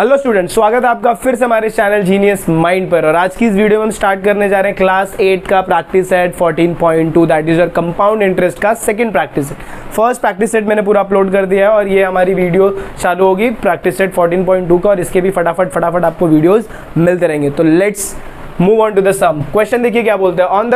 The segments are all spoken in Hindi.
हेलो स्टूडेंट, स्वागत है आपका फिर से हमारे चैनल जीनियस माइंड पर। और आज की इस वीडियो में हम स्टार्ट करने जा रहे हैं क्लास 8 का practice set 14.2 that is your compound interest का second practice set. First practice set मैंने पूरा अपलोड कर दिया है और ये हमारी वीडियो चालू होगी प्रैक्टिस सेट 14.2 का, और इसके भी फटाफट आपको वीडियोज मिलते रहेंगे। तो let's move on to the sum. Question देखिए क्या बोलते हैं। On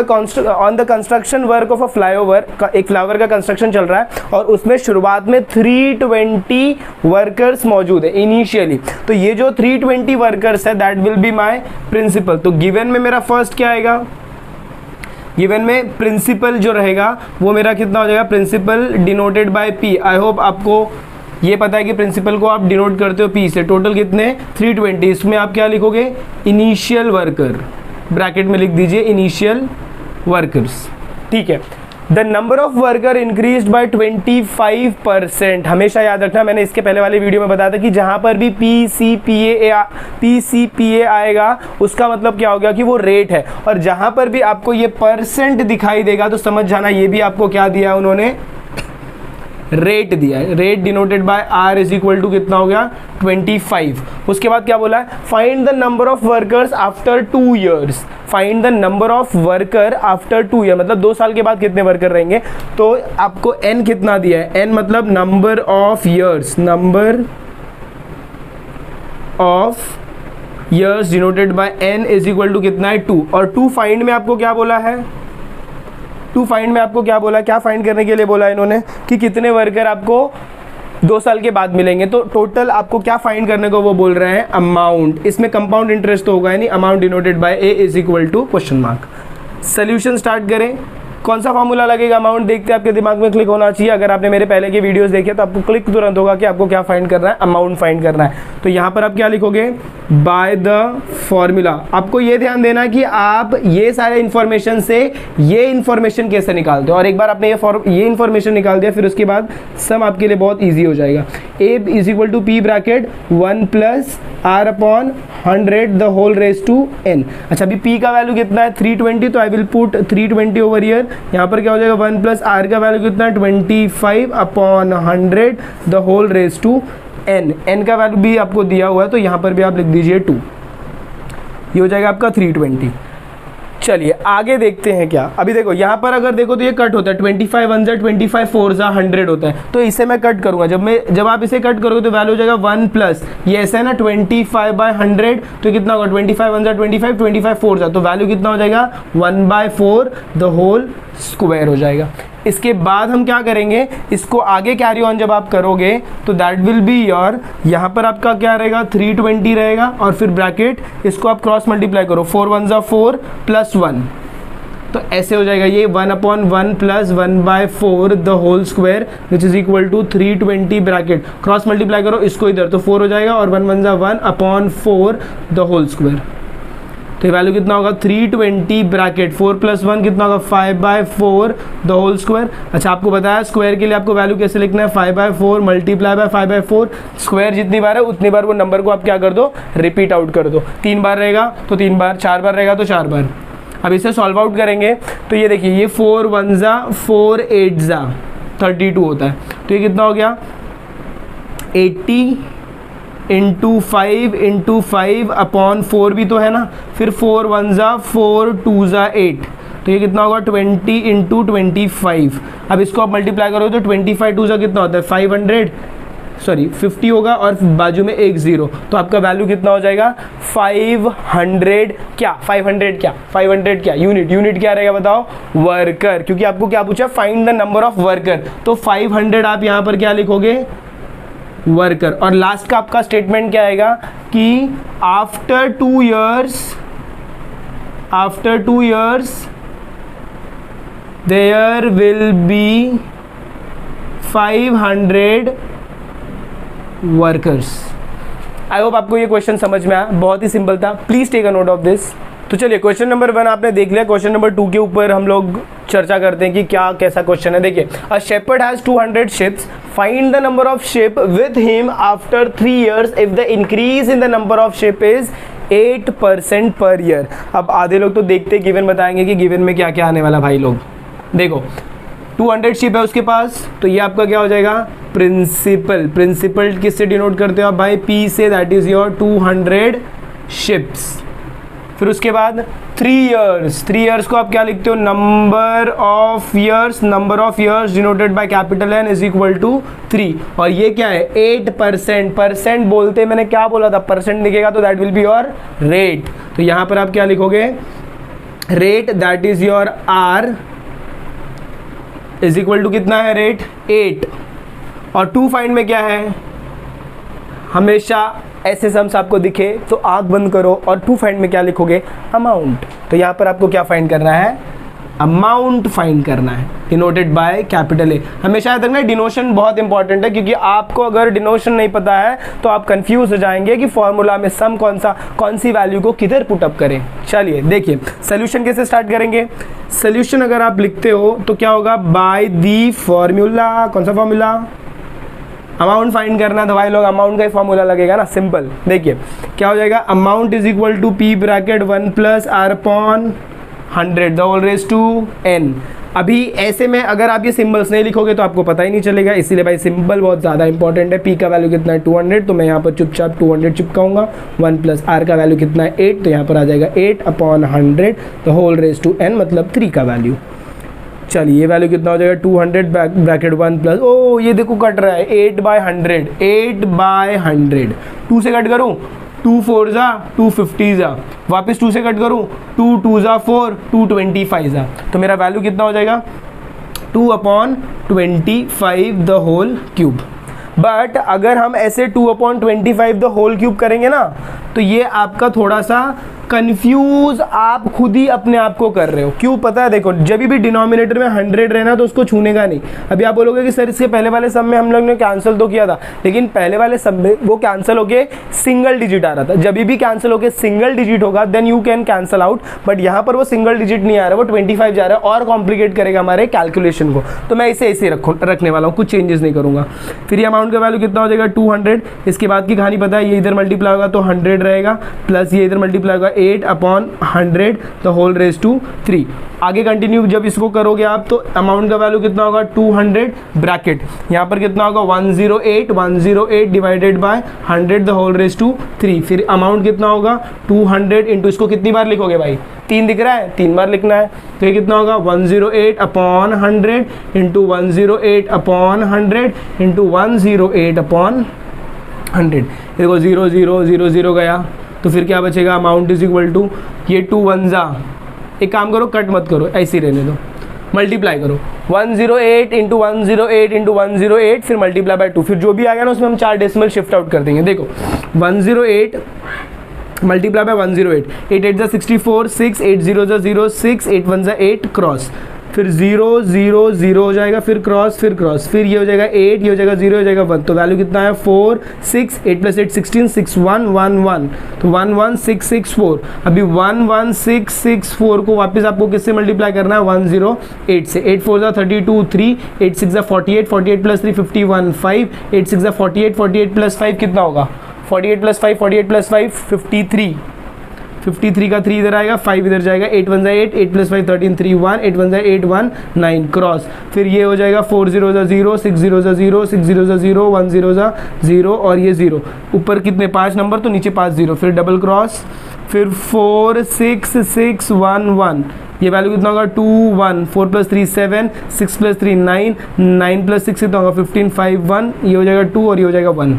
the construction work of a flyover, एक फ्लाईओवर का कंस्ट्रक्शन चल रहा है और उसमें शुरुआत में 320 वर्कर्स मौजूद है इनिशियली। तो ये जो 320 वर्कर्स है that will be my principal. तो गिवन में मेरा फर्स्ट क्या आएगा, गिवन में प्रिंसिपल जो रहेगा वो मेरा कितना हो जाएगा, principal denoted by P. I hope आपको ये पता है कि प्रिंसिपल को आप डिनोट करते हो पी से। टोटल कितने 320, इसमें आप क्या लिखोगे, इनिशियल वर्कर, ब्रैकेट में लिख दीजिए इनिशियल वर्कर्स। ठीक है। The number of worker increased by 25%। हमेशा याद रखना, मैंने इसके पहले वाले वीडियो में बताया था कि जहां पर भी पीसीपीए आएगा उसका मतलब क्या हो गया कि वो रेट है, और जहां पर भी आपको ये परसेंट दिखाई देगा तो समझ जाना ये भी आपको क्या दिया है, उन्होंने रेट दिया है। Rate denoted by R is equal to कितना हो गया, 25। उसके बाद क्या बोला है, find the number of workers after 2 years. Find the number of worker after 2 year, मतलब 2 साल के बाद कितने वर्कर रहेंगे। तो आपको एन कितना दिया है, एन मतलब number of years, number of years denoted by N is equal to कितना है, 2। और 2 फाइंड में आपको क्या बोला है, 2 फाइंड में आपको क्या बोला, क्या फाइंड करने के लिए बोला है इन्होंने कि कितने वर्कर आपको 2 साल के बाद मिलेंगे। तो टोटल आपको क्या फाइंड करने को वो बोल रहे हैं, अमाउंट। इसमें कंपाउंड इंटरेस्ट तो होगा यानी amount denoted by A is equal to question mark. Solution start करें। कौन सा फॉर्मूला लगेगा, अमाउंट देखते हैं, आपके दिमाग में क्लिक होना चाहिए। अगर आपने मेरे पहले के वीडियोस देखे तो आपको क्लिक तुरंत होगा कि आपको क्या फाइंड करना है, अमाउंट फाइंड करना है। तो यहाँ पर आप क्या लिखोगे, बाय द फॉर्मूला। आपको ये ध्यान देना है कि आप ये सारे इंफॉर्मेशन से ये इंफॉर्मेशन कैसे निकालते हो, और एक बार आपने ये इंफॉर्मेशन निकाल दिया फिर उसके बाद सम आपके लिए बहुत ईजी हो जाएगा। A is equal to P bracket 1 plus R upon 100 the whole raise to N. अच्छा, अभी पी का वैल्यू कितना है 320, तो I will put 320 over here. यहाँ पर क्या हो जाएगा, 1 प्लस आर का वैल्यू कितना है 25 upon 100 the whole raise to N. N का वैल्यू भी आपको दिया हुआ है तो यहाँ पर भी आप लिख दीजिए 2। ये हो जाएगा आपका 320। चलिए आगे देखते हैं क्या। अभी देखो यहाँ पर अगर देखो तो ये कट होता है, 25 1 जा 25 4 जा 100 होता है। तो इसे मैं कट करूंगा, जब आप इसे कट करोगे तो वैल्यू हो जाएगा 1 प्लस ये ऐसा है ना 25/100, तो कितना होगा 25 1 जा 25 25 4 जा, तो वैल्यू कितना हो जाएगा 1/4 द होल स्क्वायर हो जाएगा। इसके बाद हम क्या करेंगे, इसको आगे कैरी ऑन जब आप करोगे तो दैट विल बी योर, यहाँ पर आपका क्या रहेगा 320 रहेगा, और फिर ब्रैकेट इसको आप क्रॉस मल्टीप्लाई करो, 4 1 जा 4 प्लस 1, तो ऐसे हो जाएगा ये 1/1 plus 1/4 the whole square which is equal to 320 bracket cross multiply करो इसको इधर, तो 4 हो जाएगा और 1 1 जा 1/4 द होल स्क्वायर। तो वैल्यू कितना होगा 320 ब्रैकेट 4 प्लस 1 कितना होगा 5/4 द होल स्क्वायर। अच्छा, आपको बताया स्क्वायर के लिए आपको वैल्यू कैसे लिखना है, 5/4 मल्टीप्लाई बाय 5/4। स्क्वायर जितनी बार है उतनी बार वो नंबर को आप क्या कर दो, रिपीट आउट कर दो। 3 बार रहेगा तो 3 बार, 4 बार रहेगा तो 4 बार। अब इसे सॉल्व आउट करेंगे तो ये देखिए ये 4 1 जा 4 8 जा 32 होता है। तो ये कितना हो गया 80 इंटू 5 अपॉन 4 भी तो है ना, फिर 4 1 जा 4 2 जा 8, तो ये कितना होगा 20 इंटू 25। अब इसको आप मल्टीप्लाई करोगे तो 25 2 जा कितना होता है 50 होगा और बाजू में एक 0, तो आपका वैल्यू कितना हो जाएगा 500 क्या यूनिट क्या रहेगा बताओ, वर्कर, क्योंकि आपको क्या पूछा, find the number of worker. तो 500 आप यहाँ पर क्या लिखोगे, वर्कर। और लास्ट का आपका स्टेटमेंट क्या आएगा कि after 2 years there will be 500 workers. I hope आपको ये क्वेश्चन समझ में आया, बहुत ही सिंपल था, please take a note of this. तो चलिए क्वेश्चन नंबर 1 आपने देख लिया। क्वेश्चन नंबर 2 के ऊपर हम लोग चर्चा करते हैं कि क्या कैसा क्वेश्चन है। देखिए, a shepherd has 200 ships, find the number of ship with him after 3 years if the increase in the number of ship is 8% per year. अब आधे लोग तो देखते गिवन बताएंगे कि गिवन में क्या क्या आने वाला। भाई लोग देखो, 200 शिप है उसके पास, तो ये आपका क्या हो जाएगा, प्रिंसिपल। प्रिंसिपल किससे डिनोट करते हो आप भाई, P से, दैट इज योर 200 शिप्स। फिर उसके बाद 3 ईयर्स, 3 ईयर्स को आप क्या लिखते हो, number of years, number of years denoted by capital N is equal to 3, और ये क्या है 8%। परसेंट बोलते मैंने क्या बोला था, परसेंट लिखेगा तो that will be your rate. तो यहाँ पर आप क्या लिखोगे, rate that is your R is equal to कितना है रेट, 8। और 2 फाइंड में क्या है, हमेशा ऐसे सम्स आपको दिखे तो आंख बंद करो और 2 फाइंड में क्या लिखोगे, अमाउंट। तो यहाँ पर आपको क्या फाइंड करना है, अमाउंट फाइंड करना है, डिनोटेड बाय कैपिटल ए। हमेशा याद रखना डिनोशन बहुत इंपॉर्टेंट है, क्योंकि आपको अगर डिनोशन नहीं पता है तो आप कंफ्यूज हो जाएंगे कि फॉर्मूला में सम कौन सी वैल्यू को किधर पुटअप करें। चलिए देखिए सोल्यूशन कैसे स्टार्ट करेंगे। सोल्यूशन अगर आप लिखते हो तो क्या होगा, बाय दी फॉर्मूला, कौन सा फॉर्मूला, अमाउंट फाइंड करना है तो भाई लोग अमाउंट का ही फॉर्मूला लगेगा ना, सिंपल। देखिए क्या हो जाएगा, amount is equal to P bracket 1 plus R upon 100 the whole raise to N। अभी ऐसे में अगर आप ये सिंबल्स नहीं लिखोगे तो आपको पता ही नहीं चलेगा, इसीलिए भाई सिंबल बहुत ज़्यादा इंपॉर्टेंट है। P का वैल्यू कितना है 200, तो मैं यहाँ पर चुपचाप 200 चिपकाऊंगा। 1 प्लस R का वैल्यू कितना है 8, तो यहाँ पर आ जाएगा 8 upon 100 the whole raise to N, मतलब 3 का वैल्यू। चलिए ये वैल्यू कितना हो जाएगा, 200 ब्रैकेट 1 प्लस, ओ ये देखो कट रहा है 8/100, 8/100। 2 से कट करूँ, 2 4 जा 2 50 जा, वापस 2 से कट करूँ, 2 2 जा 4, 2 25 जा, तो मेरा वैल्यू कितना हो जाएगा 2/25 द होल क्यूब। बट अगर हम ऐसे 2/25 द होल क्यूब करेंगे ना, तो ये आपका थोड़ा सा कंफ्यूज आप खुद ही अपने आप को कर रहे हो। क्यों पता है, देखो जब भी डिनोमिनेटर में 100 रहना तो उसको छूने का नहीं। अभी आप बोलोगे कि सर इसके पहले वाले सम में हम लोग ने कैंसिल तो किया था, लेकिन पहले वाले सम में वो कैंसिल होके सिंगल डिजिट आ रहा था। जब भी कैंसिल होके सिंगल डिजिट होगा then you can cancel out, but यहाँ पर वो सिंगल डिजिट नहीं आ रहा, वो 25 जा रहा है और कॉम्प्लिकेट करेगा हमारे कैलकुलेशन को। तो मैं इसे ऐसे रखने वाला हूँ, कुछ चेंजेस नहीं करूँगा। फिर ये अमाउंट का वैल्यू कितना हो जाएगा 200। इसके बाद की कहानी पता है, ये इधर मल्टीप्लाई होगा तो 100 रहेगा, प्लस ये इधर मल्टीप्लाई होगा 8/100 द होल रेज टू 3। आगे कंटिन्यू जब इसको करोगे आप तो अमाउंट का वैल्यू कितना होगा 200 ब्रैकेट, यहाँ पर कितना होगा 108 divided by 100 the whole raise to 3। फिर अमाउंट कितना होगा 200 इंटू, इसको कितनी बार लिखोगे भाई, 3 दिख रहा है, 3 बार लिखना है। तो ये कितना होगा 108/100 इंटू 108/100 इंटू 108/100। देखो 0 0 0 0 गया, तो फिर क्या बचेगा, अमाउंट इज इक्वल टू, ये 2 1 जा, एक काम करो कट मत करो, ऐसे ही रहने दो, मल्टीप्लाई करो 108 इंटू 108 इंटू 108, फिर मल्टीप्लाई बाय 2, फिर जो भी आ गया ना उसमें हम 4 डेसिमल शिफ्ट आउट कर देंगे। देखो 108 मल्टीप्लाई बाय 108, 8 8 जा 64, 6 8 0 जा 0, 6 8 1 जा 8 क्रॉस, फिर 0 0 0 हो जाएगा, फिर क्रॉस, फिर ये हो जाएगा 8, ये हो जाएगा 0, हो जाएगा 1, तो वैल्यू कितना है 4 6 8 प्लस 8 16, 6 1 1 1, तो 1 1 6 6 4। अभी 1 1 6 6 4 को वापस आपको किससे मल्टीप्लाई करना है 108 से, 8 4 जा 32 3, 8 6 जा 48 48 प्लस 3 51 5, 8 6 जा 48 48 प्लस 5 कितना होगा 48 प्लस 5 48 प्लस 5 53, 53 का 3 इधर आएगा, 5 इधर जाएगा, 8 1 जा 8, 8 प्लस 5 13 3 1, 8 1 जा 8 1 9 क्रॉस, फिर ये हो जाएगा 4 0 जा 0, 6 0 जा 0, 6 0 जा 0, 1 0 जा 0, और ये 0, ऊपर कितने 5 नंबर तो नीचे 5 0, फिर डबल क्रॉस, फिर 4 6 6 1 1, ये वैल्यू कितना होगा 2 1, 4 प्लस 3 7, 6 प्लस 3 9, 9 प्लस 6 कितना होगा 15 5 1, ये हो जाएगा 2 और ये हो जाएगा 1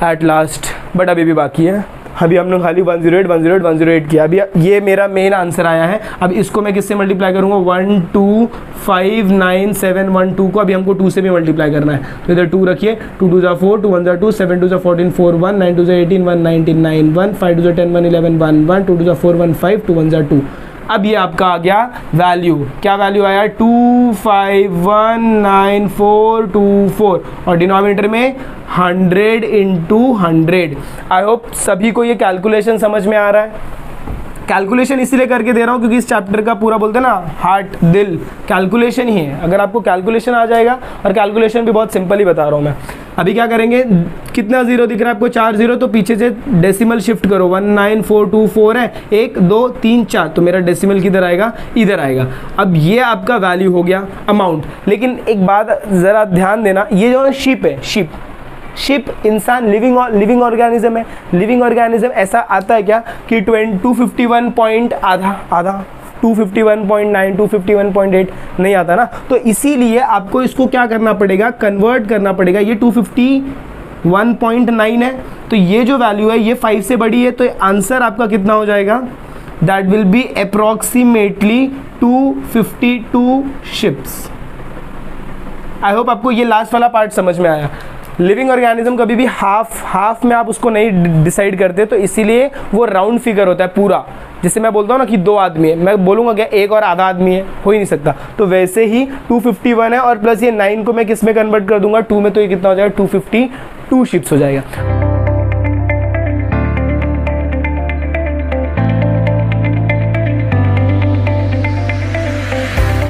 एट लास्ट। बट अभी भी बाकी है, अभी हमने खाली 108 108 108 किया। अभी ये मेरा मेन आंसर आया है। अब इसको मैं किससे मल्टीप्लाई करूँगा 1 2 5 9 7 1 2 को अभी हमको 2 से भी मल्टीप्लाई करना है, तो इधर 2 रखिए, 2 2 जा 4, 2 1 जा 2, 7 2 जा 14 4 1, 9 2 जा 18 1 19 9 1, 5 2 जा 10 1 11 1 1, 2 2 जा 4 1 5, 2 1 जा 2। अब ये आपका आ गया वैल्यू, क्या वैल्यू आया 2519424 और डिनोमिनेटर में 100 इंटू 100। आई होप सभी को ये कैलकुलेशन समझ में आ रहा है। कैलकुलेशन इसीलिए करके दे रहा हूँ क्योंकि इस चैप्टर का पूरा बोलते हैं ना हार्ट दिल कैलकुलेशन ही है। अगर आपको कैलकुलेशन आ जाएगा, और कैलकुलेशन भी बहुत सिंपल ही बता रहा हूँ मैं, अभी क्या करेंगे, कितना जीरो दिख रहा है आपको, 4 जीरो, तो पीछे से डेसिमल शिफ्ट करो, 19424 है, 1 2 3 4, तो मेरा डेसिमल किधर आएगा, इधर आएगा। अब ये आपका वैल्यू हो गया अमाउंट। लेकिन एक बात ज़रा ध्यान देना, ये जो शिप है, शिप इंसान लिविंग ऑर्गेनिज्म है। लिविंग ऑर्गेनिज्म ऐसा आता है क्या कि 251 पॉइंट आधा 251.9 251.8 नहीं आता ना, तो इसीलिए आपको इसको क्या करना पड़ेगा, कन्वर्ट करना पड़ेगा। ये 251.9 है, तो ये जो वैल्यू है ये 5 से बड़ी है, तो आंसर आपका कितना हो जाएगा, that will B approximately 252 ships. I hope आपको ये लास्ट वाला पार्ट समझ में आया। लिविंग ऑर्गेनिज्म कभी भी हाफ में आप उसको नहीं डिसाइड करते, तो इसीलिए वो राउंड फिगर होता है पूरा। जैसे मैं बोलता हूँ ना कि 2 आदमी है, मैं बोलूँगा क्या 1 और आधा आदमी है, हो ही नहीं सकता। तो वैसे ही 251 है और प्लस ये 9 को मैं किस में कन्वर्ट कर दूंगा, 2 में, तो ये कितना हो जाएगा, 252 शिप्स हो जाएगा।